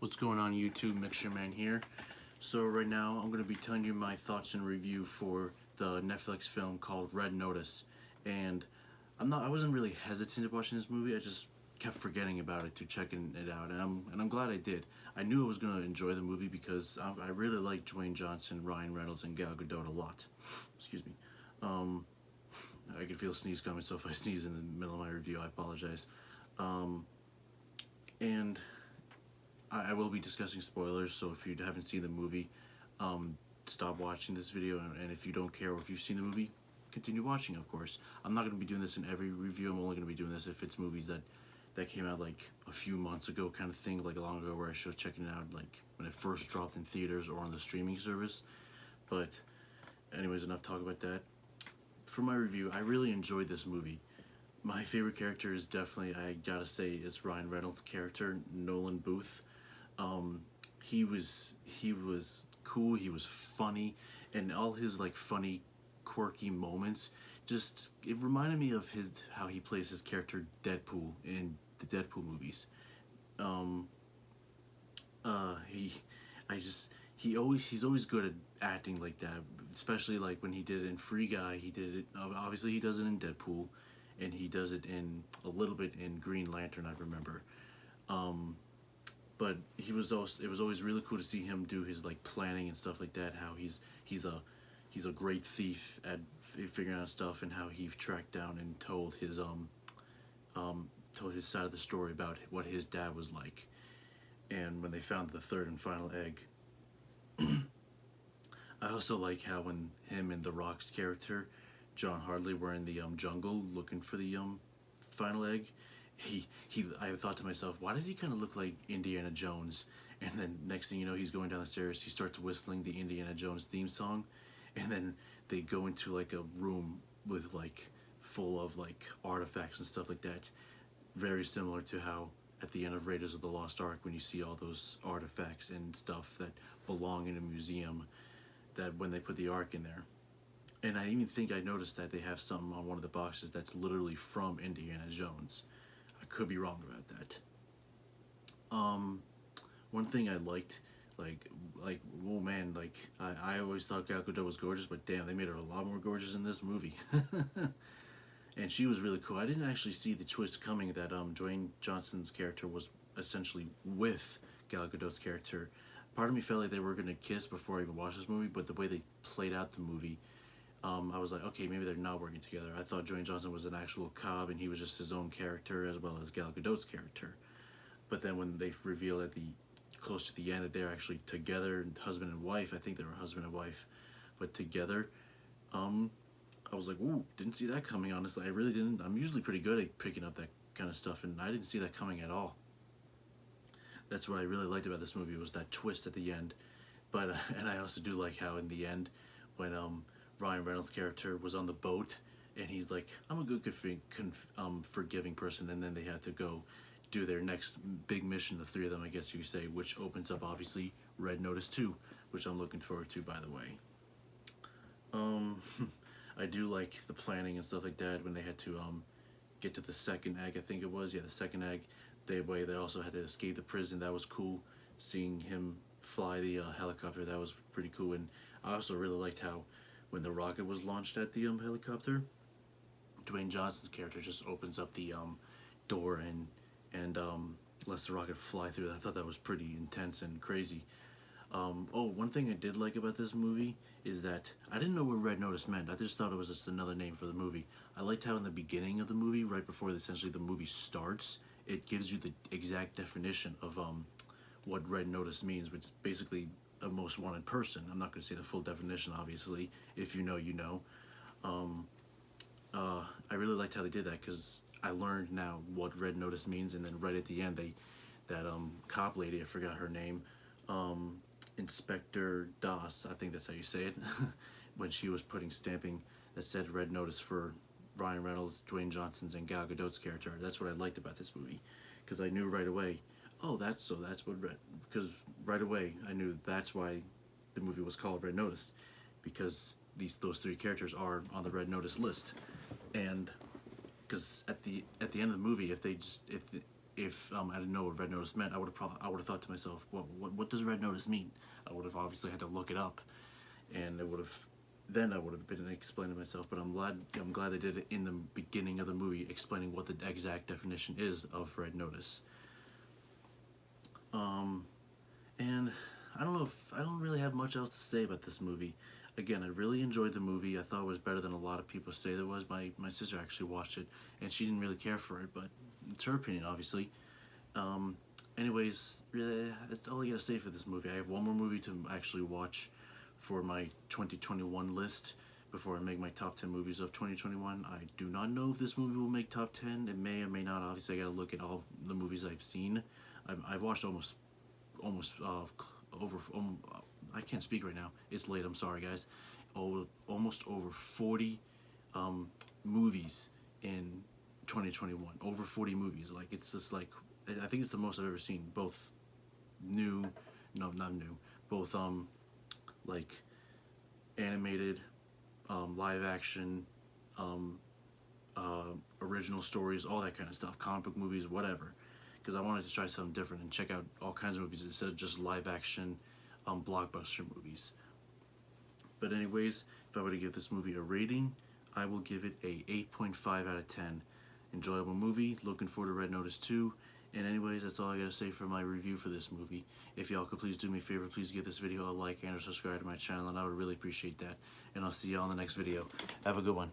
What's going on YouTube? Mixture Man here. So right now I'm going to be telling you my thoughts and review for the Netflix film called Red Notice. And I wasn't really hesitant to watching this movie. I just kept forgetting about it to checking it out, and I'm glad I did. I knew I was going to enjoy the movie because I really like Dwayne Johnson, Ryan Reynolds, and Gal Gadot a lot. Excuse me. Um, I can feel a sneeze coming, so if I sneeze in the middle of my review, I apologize. Um, and I will be discussing spoilers, so if you haven't seen the movie, stop watching this video, and if you don't care or if you've seen the movie, continue watching, of course. I'm not going to be doing this in every review. I'm only going to be doing this if it's movies that came out like a few months ago, kind of thing, like long ago, where I should have checked it out like when it first dropped in theaters or on the streaming service. But anyways, enough talk about that. For my review, I really enjoyed this movie. My favorite character is definitely, I gotta say, is Ryan Reynolds' character, Nolan Booth. Um, he was cool. He was funny, and all his like funny, quirky moments. Just it reminded me of his how he plays his character Deadpool in the Deadpool movies. Um, he, I just he's always good at acting like that. Especially like when he did it in Free Guy. He did it. Obviously, he does it in Deadpool, and he does it in a little bit in Green Lantern. I remember. Um, but it was always really cool to see him do his like planning and stuff like that. How he's a he's a great thief at figuring out stuff, and how he tracked down and told his side of the story about what his dad was like. And when they found the third and final egg, I also like how when him and The Rock's character, John Hardley, were in the jungle looking for the final egg. I thought to myself, why does he kind of look like Indiana Jones? And then next thing you know, he's going down the stairs. He starts whistling the Indiana Jones theme song, and then they go into like a room with like full of like artifacts and stuff like that. Very similar to how at the end of Raiders of the Lost Ark, when you see all those artifacts and stuff that belong in a museum, that when they put the Ark in there. And I even think I noticed that they have something on one of the boxes that's literally from Indiana Jones. I could be wrong about that. Um, One thing I liked, like oh man, like I always thought Gal Gadot was gorgeous, but damn, they made her a lot more gorgeous in this movie. And she was really cool. I didn't actually see the twist coming that Dwayne Johnson's character was essentially with Gal Gadot's character. Part of me felt like they were gonna kiss before I even watched this movie, but the way they played out the movie, I was like, okay, maybe they're not working together. I thought Dwayne Johnson was an actual Cobb, and he was just his own character as well as Gal Gadot's character. But then when they revealed at the close to the end that they're actually together, husband and wife, I think they were husband and wife, but together, um, I was like, ooh, didn't see that coming. Honestly, I really didn't. I'm usually pretty good at picking up that kind of stuff, and I didn't see that coming at all. That's what I really liked about this movie, was that twist at the end. But and I also do like how in the end, when Ryan Reynolds' character was on the boat, and he's like, I'm a good forgiving person, and then they had to go do their next big mission, the three of them, I guess you could say, which opens up obviously Red Notice 2, which I'm looking forward to, by the way. Um, I do like the planning and stuff like that when they had to get to the second egg, I think it was, yeah, the second egg. They also had to escape the prison. That was cool. Seeing him fly the helicopter, that was pretty cool. And I also really liked how when the rocket was launched at the helicopter, Dwayne Johnson's character just opens up the door and lets the rocket fly through. I thought that was pretty intense and crazy. Oh, one thing I did like about this movie is that I didn't know what Red Notice meant. I just thought it was just another name for the movie. I liked how in the beginning of the movie, right before essentially the movie starts, it gives you the exact definition of what Red Notice means, which is basically a most wanted person. I'm not going to say the full definition, obviously. If you know, you know. Um, I really liked how they did that because I learned now what Red Notice means, and then right at the end, that cop lady, I forgot her name, um, Inspector Das, I think that's how you say it, when she was putting stamping that said Red Notice for Ryan Reynolds, Dwayne Johnson's, and Gal Gadot's character. That's what I liked about this movie, because I knew right away, oh, that's what Red, because right away I knew that's why the movie was called Red Notice, because those three characters are on the Red Notice list. And because at the end of the movie, if if I didn't know what Red Notice meant, I would have thought to myself, well, what does Red Notice mean? I would have obviously had to look it up, and I would have been explaining to myself. But I'm glad they did it in the beginning of the movie, explaining what the exact definition is of Red Notice. And I don't really have much else to say about this movie. Again, I really enjoyed the movie. I thought it was better than a lot of people say there was. My sister actually watched it, and she didn't really care for it, but it's her opinion, obviously. Anyways, that's all I gotta say for this movie. I have one more movie to actually watch for my 2021 list before I make my top 10 movies of 2021. I do not know if this movie will make top 10. It may or may not. Obviously, I gotta look at all the movies I've seen. I've watched almost over. I can't speak right now. It's late. I'm sorry, guys. Almost over 40 movies in 2021. Over 40 movies. Like, it's just like, I think it's the most I've ever seen. Both new, no, not new. Both like animated, live action, original stories, all that kind of stuff. Comic book movies, whatever. Because I wanted to try something different and check out all kinds of movies instead of just live action blockbuster movies. But anyways, if I were to give this movie a rating, I will give it a 8.5 out of 10. Enjoyable movie, looking forward to Red Notice 2. And anyways, that's all I gotta say for my review for this movie. If y'all could please do me a favor, please give this video a like and a subscribe to my channel, and I would really appreciate that. And I'll see y'all in the next video. Have a good one.